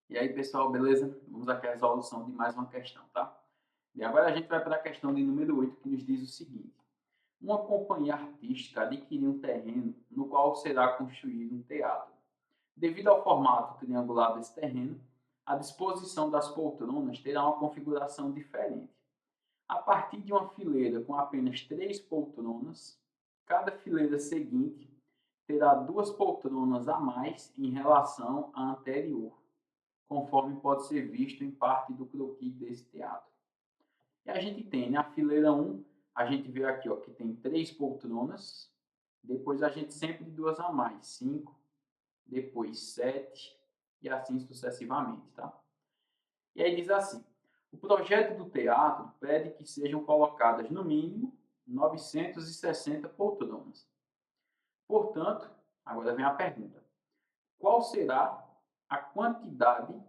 E aí, pessoal, beleza? Vamos aqui à resolução de mais uma questão, tá? E agora a gente vai para a questão de número 8, que nos diz o seguinte: uma companhia artística adquiriu um terreno no qual será construído um teatro. Devido ao formato triangular desse terreno, a disposição das poltronas terá uma configuração diferente. A partir de uma fileira com apenas 3 poltronas, cada fileira seguinte terá 2 poltronas a mais em relação à anterior, conforme pode ser visto em parte do croquis desse teatro. E a gente tem, na fileira 1, a gente vê aqui ó, que tem 3 poltronas, depois a gente sempre de 2 a mais, 5, depois 7 e assim sucessivamente, tá? E aí diz assim: o projeto do teatro pede que sejam colocadas no mínimo 960 poltronas. Portanto, agora vem a pergunta: qual será a quantidade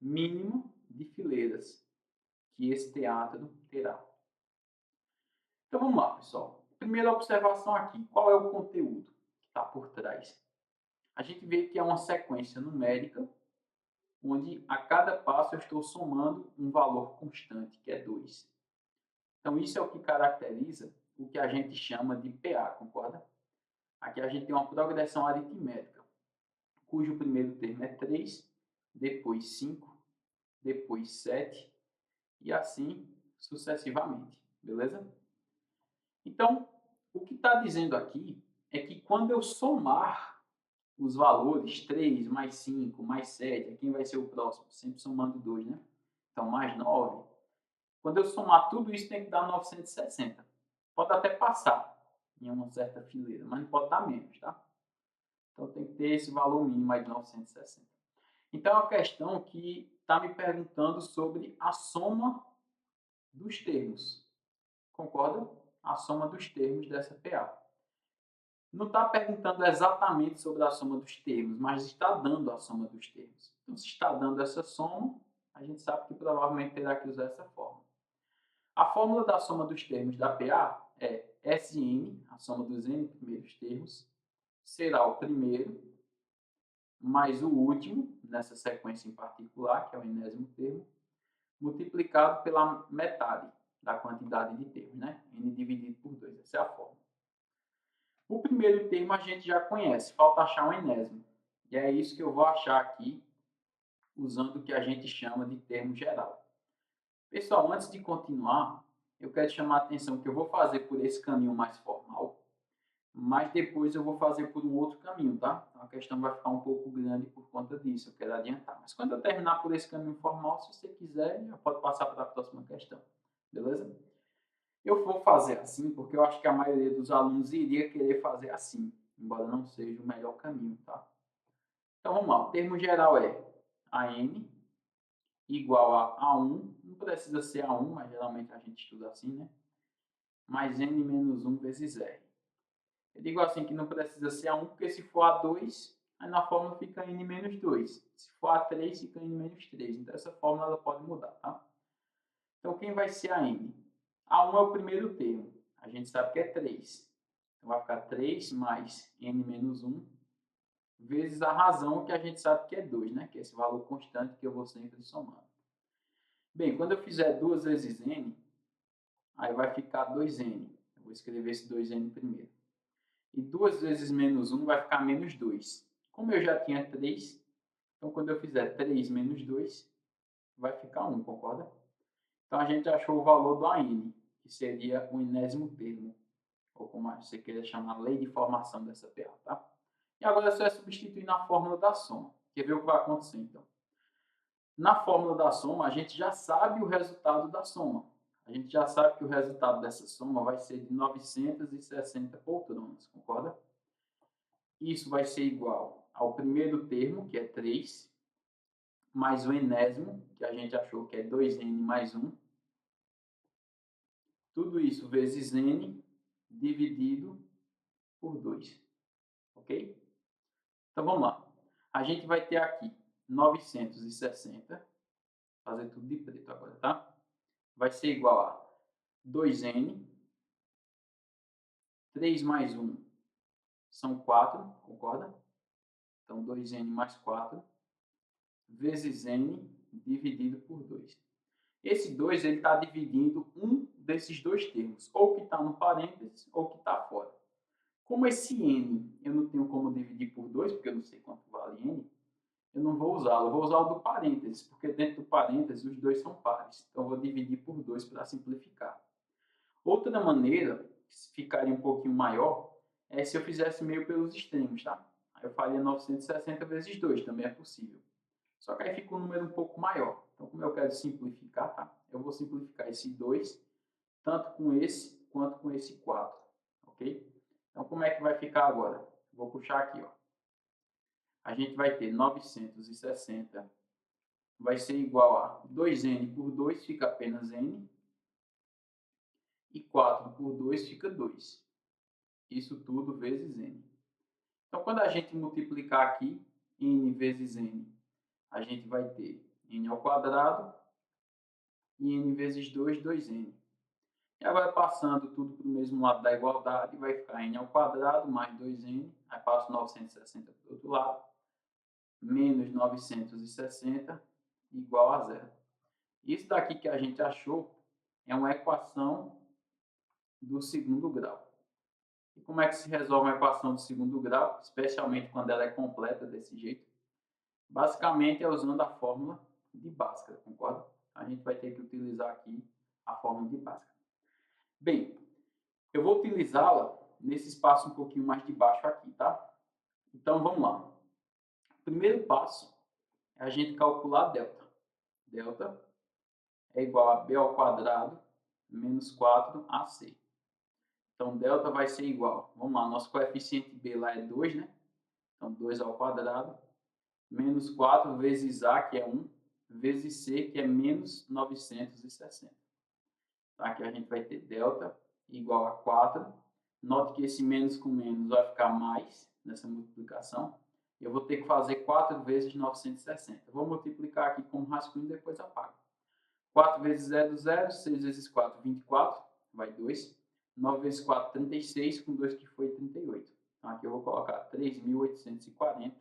mínima de fileiras que esse teatro terá? Então vamos lá, pessoal. Primeira observação aqui: qual é o conteúdo que está por trás? A gente vê que é uma sequência numérica onde a cada passo eu estou somando um valor constante, que é 2. Então, isso é o que caracteriza o que a gente chama de PA, concorda? Aqui a gente tem uma progressão aritmética, cujo primeiro termo é 3, depois 5, depois 7 e assim sucessivamente, beleza? Então, o que está dizendo aqui é que quando eu somar os valores 3 mais 5 mais 7, quem vai ser o próximo? Sempre somando 2, né? Então, mais 9. Quando eu somar tudo isso, tem que dar 960. Pode até passar em uma certa fileira, mas não pode dar menos, tá? Então, tem que ter esse valor mínimo aí de 960. Então, é uma questão que está me perguntando sobre a soma dos termos. Concorda? A soma dos termos dessa PA. Não está perguntando exatamente sobre a soma dos termos, mas está dando a soma dos termos. Então, se está dando essa soma, a gente sabe que provavelmente terá que usar essa fórmula. A fórmula da soma dos termos da PA é Sn, a soma dos n primeiros termos, será o primeiro mais o último, nessa sequência em particular, que é o enésimo termo, multiplicado pela metade da quantidade de termos, né? N dividido por 2, essa é a fórmula. O primeiro termo a gente já conhece, falta achar um enésimo. E é isso que eu vou achar aqui, usando o que a gente chama de termo geral. Pessoal, antes de continuar, eu quero chamar a atenção que eu vou fazer por esse caminho mais formal, mas depois eu vou fazer por um outro caminho, tá? Então a questão vai ficar um pouco grande por conta disso, eu quero adiantar. Mas quando eu terminar por esse caminho formal, se você quiser, já pode passar para a próxima questão, beleza? Eu vou fazer assim porque eu acho que a maioria dos alunos iria querer fazer assim, embora não seja o melhor caminho, tá? Então vamos lá, o termo geral é AN igual a A1, não precisa ser A1, mas geralmente a gente estuda assim, né? Mais N menos 1 vezes R. Eu digo assim que não precisa ser A1, porque se for A2, aí na fórmula fica N menos 2. Se for A3, fica N menos 3. Então essa fórmula ela pode mudar, tá? Então quem vai ser a N? A1 é o primeiro termo. A gente sabe que é 3. Então vai ficar 3 mais N menos 1 vezes a razão, que a gente sabe que é 2, né? Que é esse valor constante que eu vou sempre somando. Bem, quando eu fizer 2 vezes N, aí vai ficar 2N. Eu vou escrever esse 2N primeiro. E 2 vezes menos 1 vai ficar menos 2. Como eu já tinha 3, então quando eu fizer 3 menos 2, vai ficar 1, concorda? Então a gente achou o valor do AN, que seria o enésimo termo, ou como você queira chamar, lei de formação dessa PA, tá? E agora é só substituir na fórmula da soma. Quer ver o que vai acontecer, então? Na fórmula da soma, a gente já sabe o resultado da soma. A gente já sabe que o resultado dessa soma vai ser de 960 poltronas, concorda? Isso vai ser igual ao primeiro termo, que é 3, mais o enésimo, que a gente achou que é 2n mais 1. Tudo isso vezes n dividido por 2. Ok? Então vamos lá. A gente vai ter aqui 960, fazer tudo de preto agora, tá? Vai ser igual a 2n, 3 mais 1 são 4, concorda? Então 2n mais 4, vezes n dividido por 2. Esse 2 está dividindo um desses dois termos, ou que está no parênteses ou que está fora. Como esse n eu não tenho como dividir por 2, porque eu não sei quanto vale n, eu não vou usá-lo. Eu vou usar o do parênteses, porque dentro do parênteses os dois são pares. Então, eu vou dividir por 2 para simplificar. Outra maneira, que ficaria um pouquinho maior, é se eu fizesse meio pelos extremos, tá? Aí eu faria 960 vezes 2, também é possível. Só que aí fica um número um pouco maior. Então, como eu quero simplificar, tá? Eu vou simplificar esse 2, tanto com esse quanto com esse 4, ok? Então, como é que vai ficar agora? Vou puxar aqui, ó. A gente vai ter 960, vai ser igual a 2n por 2, fica apenas n, e 4 por 2 fica 2. Isso tudo vezes n. Então, quando a gente multiplicar aqui, n vezes n, a gente vai ter n ao quadrado e n vezes 2, 2n. E agora, passando tudo para o mesmo lado da igualdade, vai ficar n ao quadrado mais 2n, aí passo 960 para o outro lado, menos 960 igual a zero. Isso daqui que a gente achou é uma equação do segundo grau. E como é que se resolve uma equação do segundo grau, especialmente quando ela é completa desse jeito? Basicamente é usando a fórmula de Bhaskara, concorda? A gente vai ter que utilizar aqui a fórmula de Bhaskara. Bem, eu vou utilizá-la nesse espaço um pouquinho mais de baixo aqui, tá? Então, vamos lá. O primeiro passo é a gente calcular delta. Delta é igual a b ao quadrado menos 4ac. Então, delta vai ser igual, vamos lá, nosso coeficiente b lá é 2, né? Então, 2 ao quadrado, menos 4 vezes a, que é 1, vezes c, que é menos 960. Tá? Aqui a gente vai ter delta igual a 4. Note que esse menos com menos vai ficar mais nessa multiplicação. Eu vou ter que fazer 4 vezes 960. Eu vou multiplicar aqui com rascunho e depois apago. 4 vezes 0, 0. 6 vezes 4, 24. Vai 2. 9 vezes 4, 36. Com 2 que foi 38. Então, aqui eu vou colocar 3.840.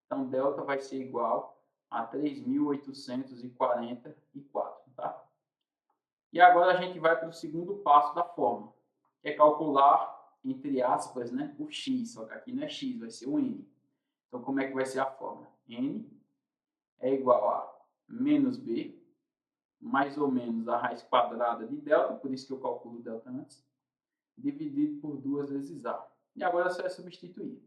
Então, delta vai ser igual a 3.844, tá? E agora a gente vai para o segundo passo da fórmula, que é calcular, entre aspas, né, o x. Só que aqui não é x, vai ser o n. Então, como é que vai ser a fórmula? N é igual a menos b, mais ou menos a raiz quadrada de delta, por isso que eu calculo delta antes, dividido por 2 vezes a. E agora você vai substituir.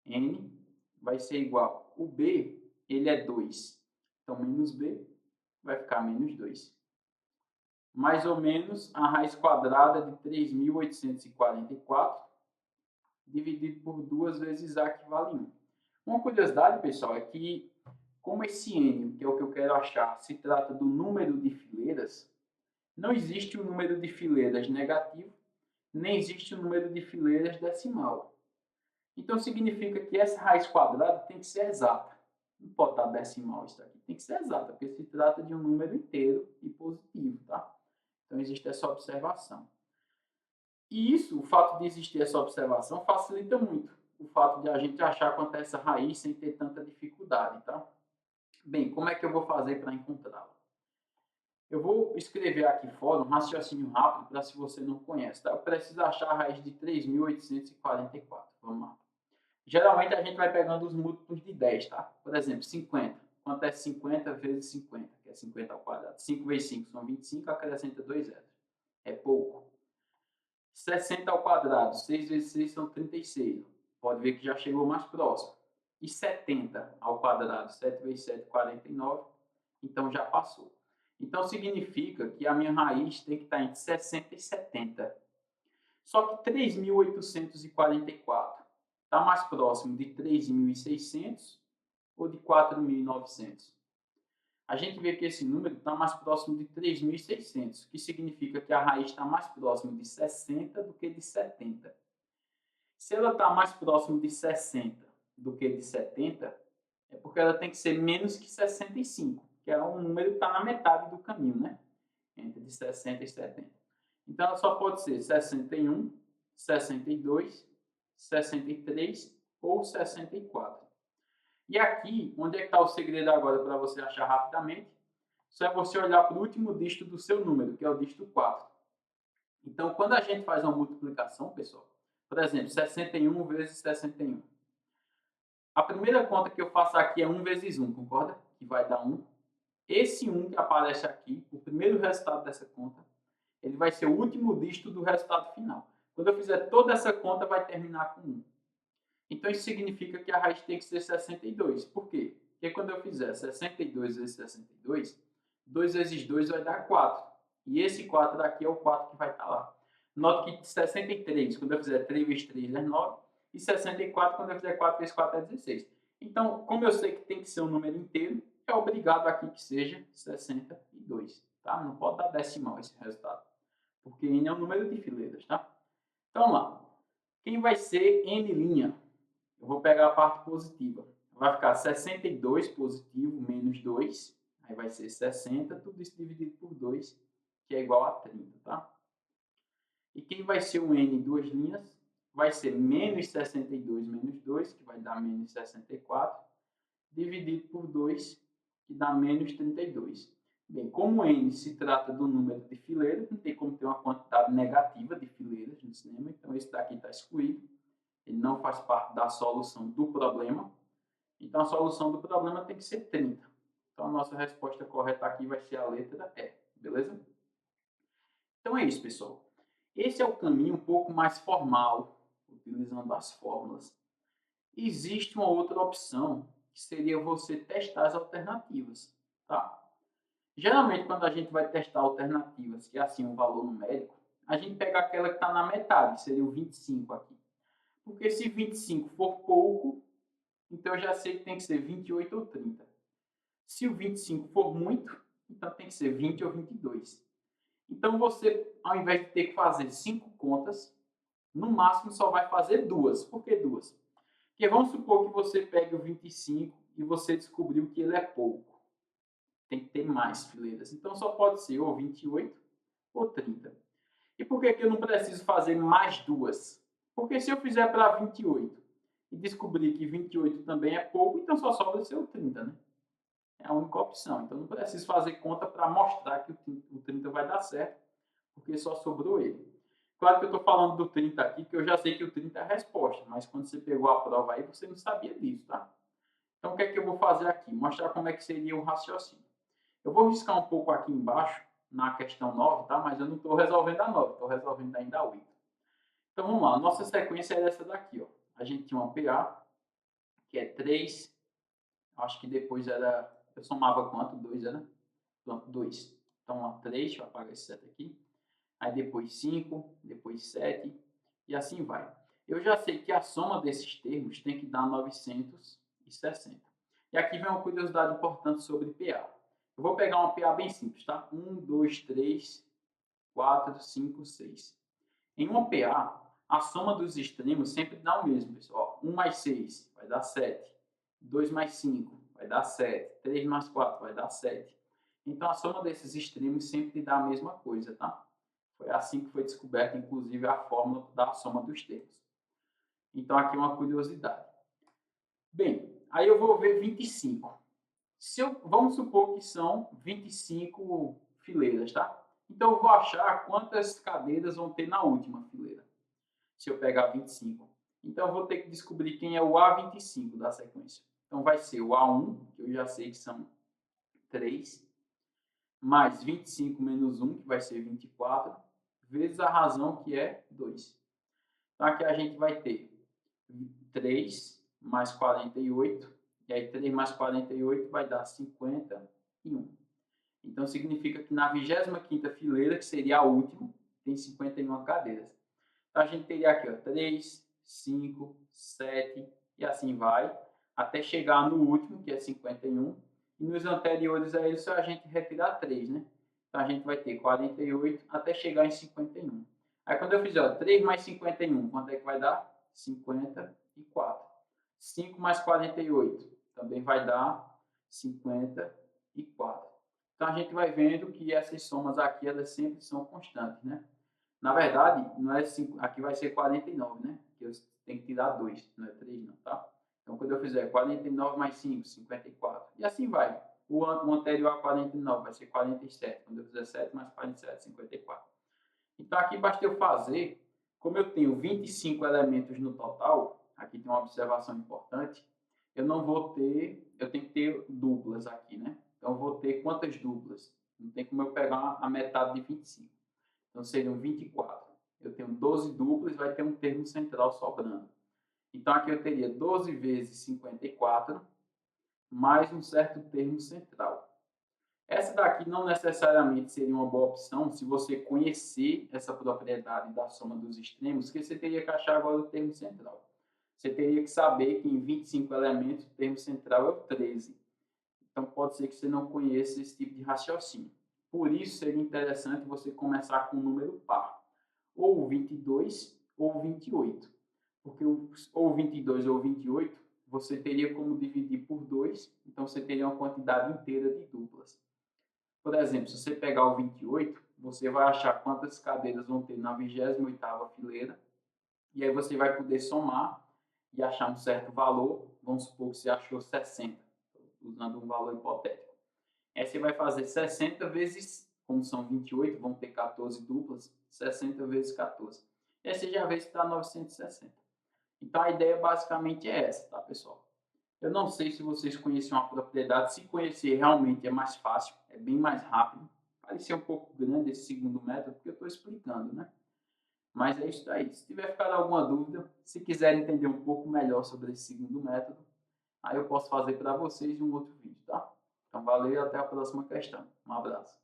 N vai ser igual, o b, ele é 2. Então, menos b vai ficar menos 2. Mais ou menos a raiz quadrada de 3.844, dividido por 2 vezes a, que vale 1. Uma curiosidade, pessoal, é que, como esse n, que é o que eu quero achar, se trata do número de fileiras, não existe o número de fileiras negativo, nem existe o número de fileiras decimal. Então, significa que essa raiz quadrada tem que ser exata. Não pode estar decimal isso aqui, tem que ser exata, porque se trata de um número inteiro e positivo, tá? Então, existe essa observação. E isso, o fato de existir essa observação, facilita muito o fato de a gente achar quanto é essa raiz sem ter tanta dificuldade, tá? Bem, como é que eu vou fazer para encontrá-la? Eu vou escrever aqui fora um raciocínio rápido para se você não conhece, tá? Eu preciso achar a raiz de 3.844. Vamos lá. Geralmente a gente vai pegando os múltiplos de 10, tá? Por exemplo, 50. Quanto é 50 vezes 50? Que é 50 ao quadrado. 5 vezes 5 são 25, acrescenta 2 zeros. É pouco. 60 ao quadrado, 6 vezes 6 são 36. Pode ver que já chegou mais próximo. E 70 ao quadrado, 7 vezes 7, 49. Então, já passou. Então, significa que a minha raiz tem que estar entre 60 e 70. Só que 3.844 está mais próximo de 3.600 ou de 4.900? A gente vê que esse número está mais próximo de 3.600, que significa que a raiz está mais próximo de 60 do que de 70. Se ela está mais próximo de 60 do que de 70, é porque ela tem que ser menos que 65, que é um número que está na metade do caminho, né? Entre 60 e 70. Então, ela só pode ser 61, 62, 63 ou 64. E aqui, onde é que está o segredo agora para você achar rapidamente? Só é você olhar para o último dígito do seu número, que é o dígito 4. Então, quando a gente faz uma multiplicação, pessoal, por exemplo, 61 vezes 61. A primeira conta que eu faço aqui é 1 vezes 1, concorda? Que vai dar 1. Esse 1 que aparece aqui, o primeiro resultado dessa conta, ele vai ser o último dígito do resultado final. Quando eu fizer toda essa conta, vai terminar com 1. Então, isso significa que a raiz tem que ser 62. Por quê? Porque quando eu fizer 62 vezes 62, 2 vezes 2 vai dar 4. E esse 4 daqui é o 4 que vai estar lá. Note que 63, quando eu fizer 3 vezes 3 é 9. E 64, quando eu fizer 4 vezes 4 é 16. Então, como eu sei que tem que ser um número inteiro, é obrigado aqui que seja 62. Tá? Não pode dar decimal esse resultado. Porque n é um número de fileiras. Tá? Então, vamos lá. Quem vai ser n'? Eu vou pegar a parte positiva. Vai ficar 62 positivo menos 2. Aí vai ser 60, tudo isso dividido por 2, que é igual a 30, tá? E quem vai ser o n duas linhas? Vai ser menos 62 menos 2, que vai dar menos 64, dividido por 2, que dá menos 32. Bem, como n se trata do número de fileiras, não tem como ter uma quantidade negativa de fileiras no cinema, então esse daqui está excluído. Ele não faz parte da solução do problema. Então, a solução do problema tem que ser 30. Então, a nossa resposta correta aqui vai ser a letra E, beleza? Então, é isso, pessoal. Esse é o caminho um pouco mais formal, utilizando as fórmulas. Existe uma outra opção, que seria você testar as alternativas, tá? Geralmente, quando a gente vai testar alternativas, que é assim um valor numérico, a gente pega aquela que está na metade, seria o 25 aqui. Porque se 25 for pouco, então eu já sei que tem que ser 28 ou 30. Se o 25 for muito, então tem que ser 20 ou 22. Então você, ao invés de ter que fazer 5 contas, no máximo só vai fazer 2. Por que 2? Porque vamos supor que você pegue o 25 e você descobriu que ele é pouco. Tem que ter mais fileiras. Então só pode ser ou 28 ou 30. E por que eu não preciso fazer mais 2? Porque se eu fizer para 28 e descobrir que 28 também é pouco, então só sobra ser o 30, né? É a única opção. Então não preciso fazer conta para mostrar que o 30 vai dar certo, porque só sobrou ele. Claro que eu estou falando do 30 aqui, que eu já sei que o 30 é a resposta, mas quando você pegou a prova aí, você não sabia disso, tá? Então o que é que eu vou fazer aqui? Mostrar como é que seria o raciocínio. Eu vou riscar um pouco aqui embaixo, na questão 9, tá? Mas eu não estou resolvendo a 9, estou resolvendo ainda a 8. Então vamos lá, nossa sequência é essa daqui, ó. A gente tinha uma PA, que é 3, acho que depois era, eu somava quanto? 2 era? Pronto, 2. Então, ó, 3, deixa eu apagar esse 7 aqui. Aí depois 5, depois 7, e assim vai. Eu já sei que a soma desses termos tem que dar 960. E aqui vem uma curiosidade importante sobre PA. Eu vou pegar uma PA bem simples, tá? 1, 2, 3, 4, 5, 6. Em uma PA, a soma dos extremos sempre dá o mesmo, pessoal. 1 mais 6 vai dar 7. 2 mais 5 vai dar 7. 3 mais 4 vai dar 7. Então, a soma desses extremos sempre dá a mesma coisa, tá? Foi assim que foi descoberta, inclusive, a fórmula da soma dos termos. Então, aqui uma curiosidade. Bem, aí eu vou ver 25. Vamos supor que são 25 fileiras, tá? Então, eu vou achar quantas cadeiras vão ter na última fileira, se eu pegar 25. Então, eu vou ter que descobrir quem é o A25 da sequência. Então, vai ser o A1, que eu já sei que são 3, mais 25 menos 1, que vai ser 24, vezes a razão, que é 2. Então, aqui a gente vai ter 3 mais 48, e aí 3 mais 48 vai dar 51. Então, significa que na 25ª fileira, que seria a última, tem 51 cadeiras. Então, a gente teria aqui, ó, 3, 5, 7, e assim vai, até chegar no último, que é 51. E nos anteriores a isso, a gente retirar 3, né? Então, a gente vai ter 48 até chegar em 51. Aí, quando eu fizer, ó, 3 mais 51, quanto é que vai dar? 54. 5 mais 48 também vai dar 54. Então, a gente vai vendo que essas somas aqui, elas sempre são constantes, né? Na verdade, não é 5, aqui vai ser 49, né? Porque eu tenho que tirar 2, não é 3 não, tá? Então, quando eu fizer 49 mais 5, 54. E assim vai. O anterior a 49 vai ser 47. Quando eu fizer 7 mais 47, 54. Então, aqui basta eu fazer, como eu tenho 25 elementos no total, aqui tem uma observação importante, eu não vou ter, eu tenho que ter duplas aqui, né? Então, eu vou ter quantas duplas? Não tem como eu pegar a metade de 25. Então, seriam 24. Eu tenho 12 duplas, vai ter um termo central sobrando. Então, aqui eu teria 12 vezes 54, mais um certo termo central. Essa daqui não necessariamente seria uma boa opção se você conhecer essa propriedade da soma dos extremos, que você teria que achar agora o termo central. Você teria que saber que em 25 elementos o termo central é o 13. Então, pode ser que você não conheça esse tipo de raciocínio. Por isso, seria interessante você começar com um número par, ou 22 ou 28. Porque ou 22 ou 28, você teria como dividir por 2, então você teria uma quantidade inteira de duplas. Por exemplo, se você pegar o 28, você vai achar quantas cadeiras vão ter na 28ª fileira, e aí você vai poder somar e achar um certo valor. Vamos supor que você achou 60, usando um valor hipotético. Aí você vai fazer 60 vezes, como são 28, vão ter 14 duplas, 60 vezes 14. E aí você já vê se dá 960. Então a ideia basicamente é essa, tá, pessoal? Eu não sei se vocês conhecem uma propriedade. Se conhecer, realmente é mais fácil, é bem mais rápido. Parecia um pouco grande esse segundo método, porque eu estou explicando, né? Mas é isso aí. Se tiver ficado alguma dúvida, se quiser entender um pouco melhor sobre esse segundo método, aí eu posso fazer para vocês em um outro vídeo, tá? Então, valeu e até a próxima questão. Um abraço.